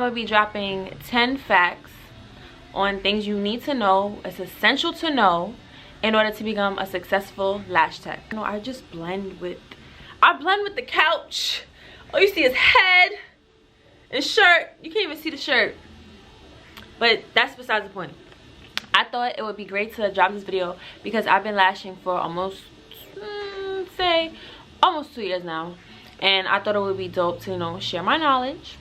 will be dropping 10 facts on things you need to know. It's essential to know in order to become a successful lash tech. You know, I blend with the couch. All you see is head and shirt. You can't even see the shirt. But that's besides the point. I thought it would be great to drop this video because I've been lashing for almost, say, almost 2 years now. And I thought it would be dope to, you know, share my knowledge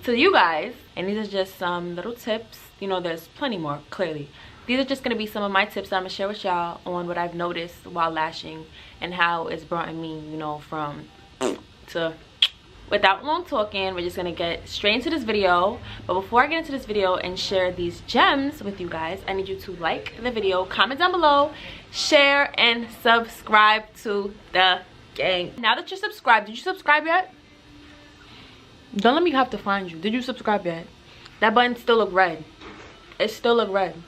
to you guys. And these are just some little tips. You know, there's plenty more, clearly. These are just going to be some of my tips that I'm going to share with y'all on what I've noticed while lashing and how it's brought me, you know, from to. Without long talking, we're just going to get straight into this video. But before I get into this video and share these gems with you guys, I need you to like the video, comment down below, share, and subscribe to the gang. Now that you're subscribed, did you subscribe yet? Don't let me have to find you. Did you subscribe yet? That button still look red. It still look red.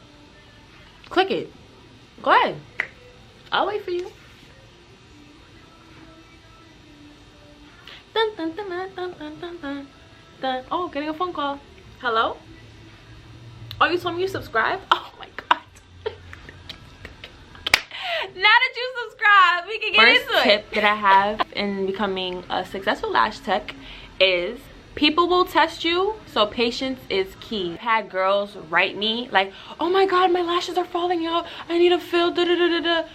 Click it. Go ahead. I'll wait for you. Dun, dun, dun, dun, dun, dun, dun, dun. Oh, getting a phone call. Hello? Oh, you told me you subscribed? Oh my god. Now that you subscribe, we can get into it. First tip that I have in becoming a successful lash tech is people will test you, so patience is key. I've had girls write me like, oh my god, my lashes are falling out, I need a fill, da da da da da.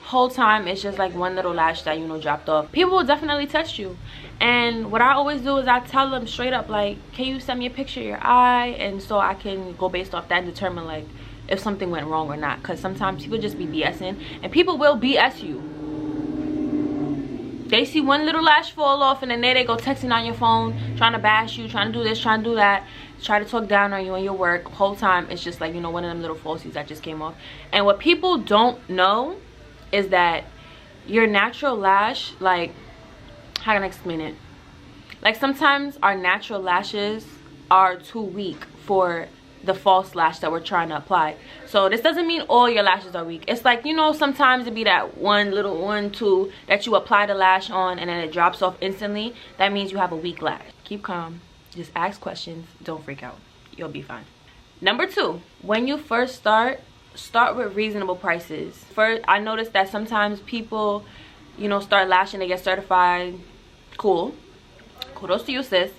Whole time it's just like one little lash that, you know, dropped off. People will definitely test you, and what I always do is I tell them straight up, like, can you send me a picture of your eye, and so I can go based off that and determine like if something went wrong or not. Because sometimes people just be BSing, and people will BS you. They see one little lash fall off and then there they go texting on your phone, trying to bash you, trying to do this, trying to do that, try to talk down on you and your work. Whole time it's just like, you know, one of them little falsies that just came off. And what people don't know is that your natural lash, like, how can I explain it? Like, sometimes our natural lashes are too weak for the false lash that we're trying to apply. So this doesn't mean all your lashes are weak. It's like, you know, sometimes it be that one little one, two that you apply the lash on and then it drops off instantly. That means you have a weak lash. Keep calm. Just ask questions. Don't freak out. You'll be fine. Number 2, when you first start with reasonable prices. First, I noticed that sometimes people, you know, start lashing, they get certified. Cool. Kudos to you, sis.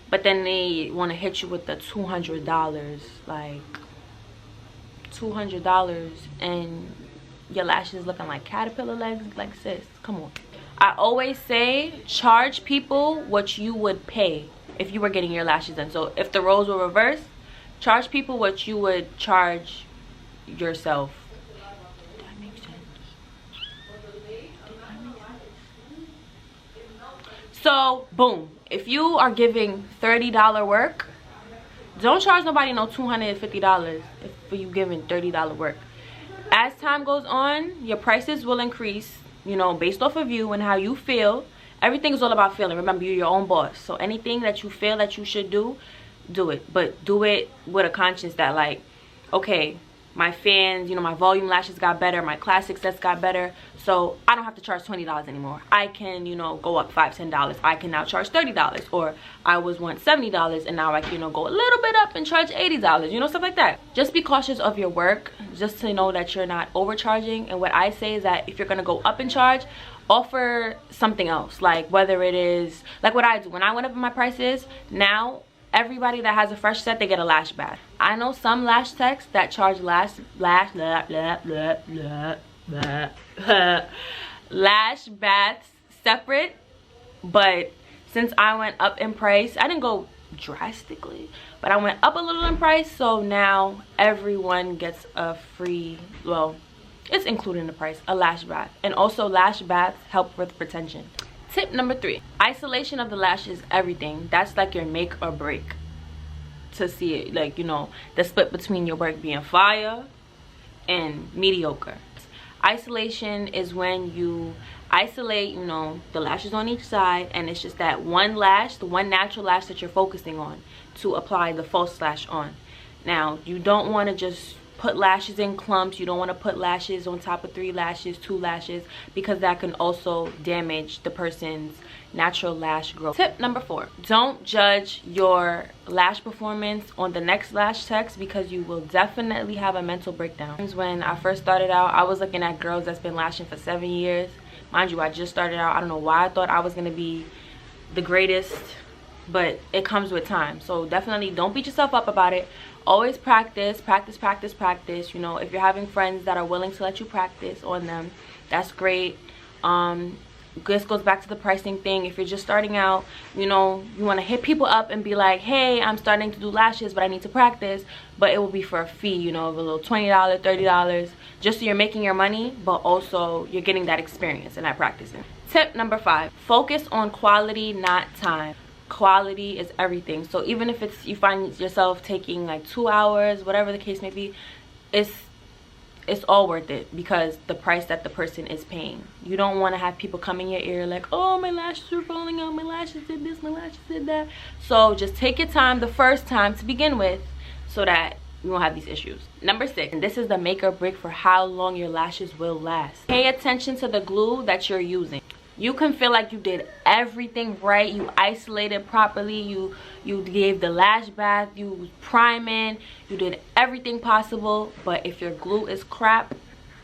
But then they want to hit you with the $200, like $200, and your lashes looking like caterpillar legs. Like, sis, come on. I always say charge people what you would pay if you were getting your lashes done. So if the roles were reversed, charge people what you would charge yourself. Does that make sense? So boom, if you are giving $30 work, don't charge nobody no $250 for you giving $30 work. As time goes on, your prices will increase, you know, based off of you and how you feel. Everything is all about feeling. Remember, you're your own boss. So anything that you feel that you should do, do it. But do it with a conscience that, like, okay, my fans, you know, my volume lashes got better, my classic sets got better, so I don't have to charge $20 anymore. I can, you know, go up $5, $10. I can now charge $30, or I was once $70 and now I can, you know, go a little bit up and charge $80, you know, stuff like that. Just be cautious of your work, just to know that you're not overcharging. And what I say is that if you're gonna go up in charge, offer something else, like whether it is like what I do. When I went up in my prices, now everybody that has a fresh set, they get a lash bath. I know some lash techs that charge lash baths separate, but since I went up in price, I didn't go drastically, but I went up a little in price, so now everyone gets a free, well, it's included in the price, a lash bath. And also lash baths help with retention. Tip number 3, isolation of the lash is everything. That's like your make or break to see it, like, you know, the split between your work being fire and mediocre. Isolation is when you isolate, you know, the lashes on each side, and it's just that one lash, the one natural lash that you're focusing on, to apply the false lash on. Now, you don't want to just put lashes in clumps. You don't want to put lashes on top of 3 lashes, 2 lashes, because that can also damage the person's natural lash growth. Tip number 4, don't judge your lash performance on the next lash text, because you will definitely have a mental breakdown. When I first started out, I was looking at girls that's been lashing for 7 years. Mind you, I just started out. I don't know why I thought I was going to be the greatest, but it comes with time. So definitely don't beat yourself up about it. Always practice, practice, practice, practice. You know, if you're having friends that are willing to let you practice on them, that's great. This goes back to the pricing thing. If you're just starting out, you know, you want to hit people up and be like, hey, I'm starting to do lashes, but I need to practice. But it will be for a fee, you know, of a little $20, $30, just so you're making your money, but also you're getting that experience and that practicing. Tip number 5, focus on quality, not time. Quality is everything. So even if it's, you find yourself taking like 2 hours, whatever the case may be, it's all worth it, because the price that the person is paying. You don't want to have people come in your ear like, oh, my lashes are falling out, my lashes did this, my lashes did that. So just take your time the first time to begin with, so that you won't have these issues. Number 6, and this is the make or break for how long your lashes will last. Pay attention to the glue that you're using. You can feel like you did everything right, you isolated properly, you gave the lash bath, you was priming, you did everything possible, but if your glue is crap,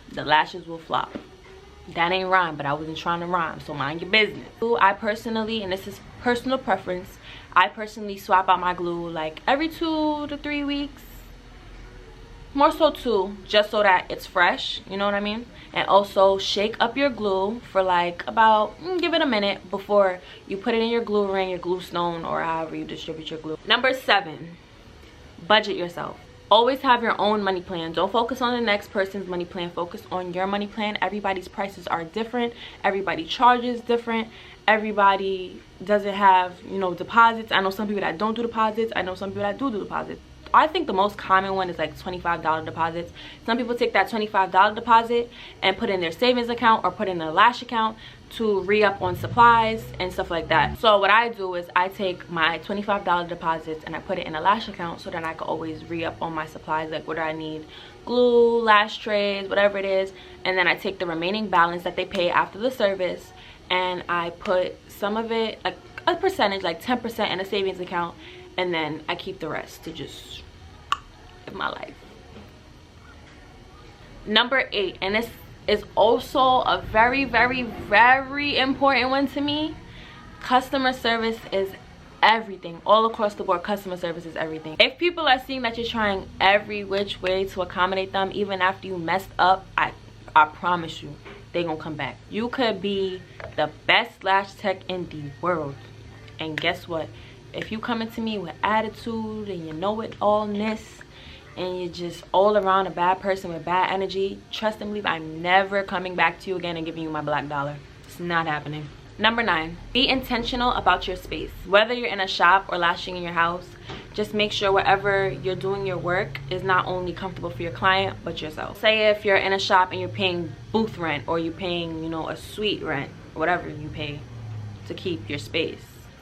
the lashes will flop. That ain't rhyme, but I wasn't trying to rhyme, so mind your business. I personally, and this is personal preference, I personally swap out my glue like every 2 to 3 weeks. More so 2, just so that it's fresh, you know what I mean? And also shake up your glue for like about, give it a minute before you put it in your glue ring, your glue stone, or however you distribute your glue. Number 7, budget yourself. Always have your own money plan. Don't focus on the next person's money plan. Focus on your money plan. Everybody's prices are different. Everybody charges different. Everybody doesn't have, you know, deposits. I know some people that don't do deposits. I know some people that do deposits. I think the most common one is like $25 deposits. Some people take that $25 deposit and put in their savings account or put in their lash account to re-up on supplies and stuff like that. So what I do is I take my $25 deposits and I put it in a lash account, so that I can always re-up on my supplies, like what do I need, glue, lash trays, whatever it is. And then I take the remaining balance that they pay after the service and I put some of it, like a percentage, like 10%, in a savings account, and then I keep the rest to just live my life. Number 8, and this is also a very, very, very important one to me. Customer service is everything. All across the board, customer service is everything. If people are seeing that you're trying every which way to accommodate them, even after you messed up, I promise you, they're gonna come back. You could be the best lash tech in the world, and guess what? If you come into me with attitude and you know it allness, and you're just all around a bad person with bad energy, trust and believe, I'm never coming back to you again and giving you my black dollar. It's not happening. Number 9, be intentional about your space. Whether you're in a shop or lashing in your house, just make sure wherever you're doing your work is not only comfortable for your client, but yourself. Say if you're in a shop and you're paying booth rent, or you're paying, you know, a suite rent, whatever you pay to keep your space.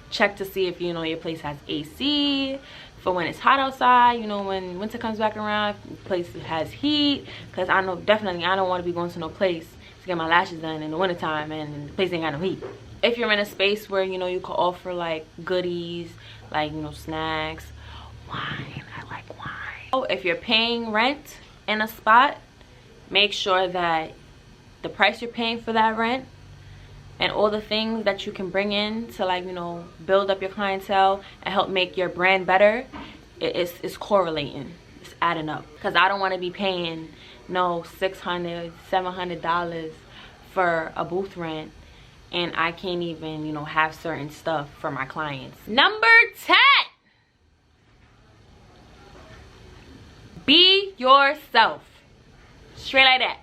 Check to see if, you know, your place has AC for when it's hot outside. You know, when winter comes back around, the place has heat, because I know definitely I don't want to be going to no place to get my lashes done in the wintertime and the place ain't got no heat. If you're in a space where, you know, you could offer like goodies, like, you know, snacks, wine, I like wine. Oh, if you're paying rent in a spot, make sure that the price you're paying for that rent and all the things that you can bring in to, like, you know, build up your clientele and help make your brand better, it's correlating, it's adding up. Because I don't want to be paying no $600, $700 for a booth rent and I can't even, you know, have certain stuff for my clients. Number 10, be yourself. Straight like that.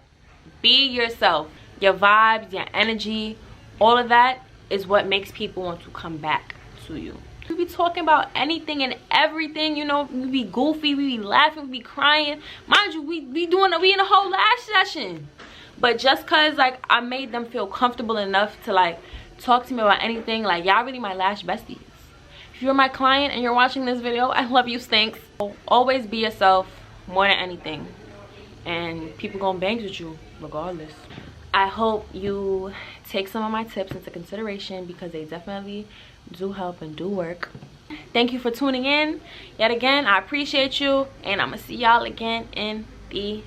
Be yourself. Your vibes, your energy, all of that is what makes people want to come back to you. We be talking about anything and everything, you know. We be goofy, we be laughing, we be crying. Mind you, we in a whole lash session. But just cause like I made them feel comfortable enough to like talk to me about anything, like y'all really my lash besties. If you're my client and you're watching this video, I love you, stinks. Always be yourself more than anything. and people gonna bangs with you regardless. I hope you take some of my tips into consideration because they definitely do help and do work. Thank you for tuning in yet again. I appreciate you, and I'm gonna see y'all again in the